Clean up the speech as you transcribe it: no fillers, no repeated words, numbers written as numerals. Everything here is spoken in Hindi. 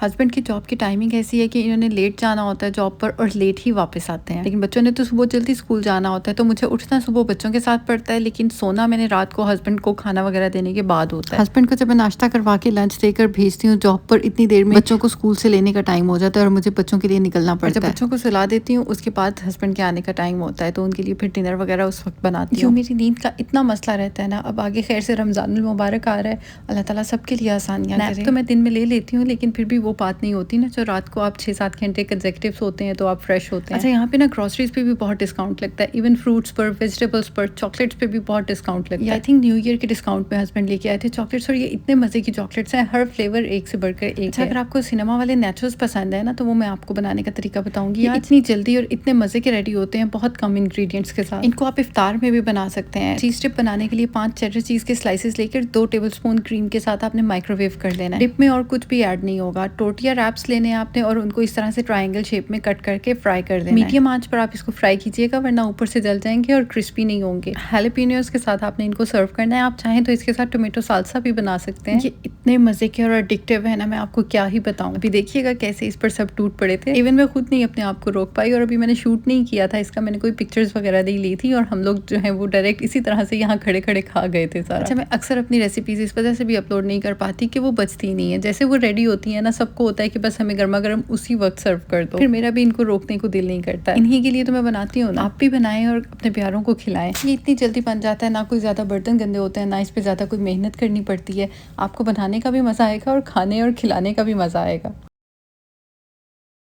हस्बैंड की जॉब की टाइमिंग ऐसी है कि इन्होंने लेट जाना होता है जॉब पर और लेट ही वापस आते हैं। लेकिन बच्चों ने तो सुबह जल्दी स्कूल जाना होता है, तो मुझे उठना सुबह बच्चों के साथ पड़ता है, लेकिन सोना मैंने रात को हस्बैंड को खाना वगैरह देने के बाद होता है। हस्बैंड को जब मैं नाश्ता करवा के लंच देकर भेजती हूँ जॉब पर, इतनी देर में बच्चों को स्कूल से लेने का टाइम हो जाता है और मुझे बच्चों के लिए निकलना पड़ता है। जब बच्चों को सुला देती हूँ उसके बाद हस्बैंड के आने का टाइम होता है, तो उनके लिए फिर डिनर वगैरह उस वक्त बनाती हूँ। मेरी नींद का इतना मसला रहता है ना, अब आगे खैर से रमजानुल मुबारक आ रहा है, अल्लाह ताला सबके लिए आसानियाँ करे। तो मैं दिन में ले लेती हूँ, लेकिन फिर भी वो बात नहीं होती ना जो रात को आप 6-7 घंटे कंसेक्यूटिव सोते हैं तो आप फ्रेश होते हैं। अच्छा, यहाँ पे ना ग्रोसरीज पे भी बहुत डिस्काउंट लगता है, इवन फ्रूट्स पर, वेजिटेबल्स पर, चॉकलेट्स पे भी बहुत डिस्काउंट लगता है। आई थिंक न्यू ईयर के डिस्काउंट में हस्बैंड लेके आए थे चॉकलेट्स, और ये इतने मजे की चॉकलेट्स हैं, हर फ्लेवर एक से बढ़कर एक। अच्छा, अगर आपको सिनेमा वाले नेचुरल्स पसंद है ना, तो वो मैं आपको बनाने का तरीका बताऊंगी। ये इतनी जल्दी और इतने मजे के रेडी होते हैं बहुत कम इंग्रेडिएंट्स के साथ। इनको आप इफ्तार में भी बना सकते हैं। चीज डिप बनाने के लिए 5 चेडर चीज के स्लाइसेस लेकर 2 टेबलस्पून क्रीम के साथ आपने माइक्रोवेव कर लेना है। डिप में और कुछ भी ऐड नहीं होगा। टोटिया रैप्स लेने हैं आपने और उनको इस तरह से ट्रायंगल शेप में कट करके फ्राई कर देना है। मीडियम आंच पर आप इसको फ्राई कीजिएगा, वरना ऊपर से जल जाएंगे और क्रिस्पी नहीं होंगे। हैलोपिनियोस के साथ आपने इनको सर्व करना है। आप चाहें तो इसके साथ टोमेटो साल्सा भी बना सकते हैं। ये इतने मजे के और एडिक्टिव है ना, मैं आपको क्या ही बताऊं। अभी देखिएगा कैसे इस पर सब टूट पड़े थे। इवन मैं खुद नहीं अपने आप को रोक पाई, और अभी मैंने शूट नहीं किया था इसका, मैंने कोई पिक्चर्स वगैरह नहीं ली थी, और हम लोग जो है वो डायरेक्ट इसी तरह से यहाँ खड़े खड़े खा गए थे सारा। अच्छा, मैं अक्सर अपनी रेसिपीज इस वजह से भी अपलोड नहीं कर पाती कि वो बचती नहीं है। जैसे वो रेडी होती है ना, सबको होता है कि बस हमें गर्मा गर्म उसी वक्त सर्व कर दो, फिर मेरा भी इनको रोकने को दिल नहीं करता। इन्हीं के लिए तो मैं बनाती हूँ, आप भी बनाएं और अपने प्यारों को खिलाएं। ये इतनी जल्दी बन जाता है, ना कोई ज्यादा बर्तन गंदे होते हैं, ना इस पे ज्यादा कोई मेहनत करनी पड़ती है। आपको बनाने का भी मजा आएगा और खाने और खिलाने का भी मजा आएगा।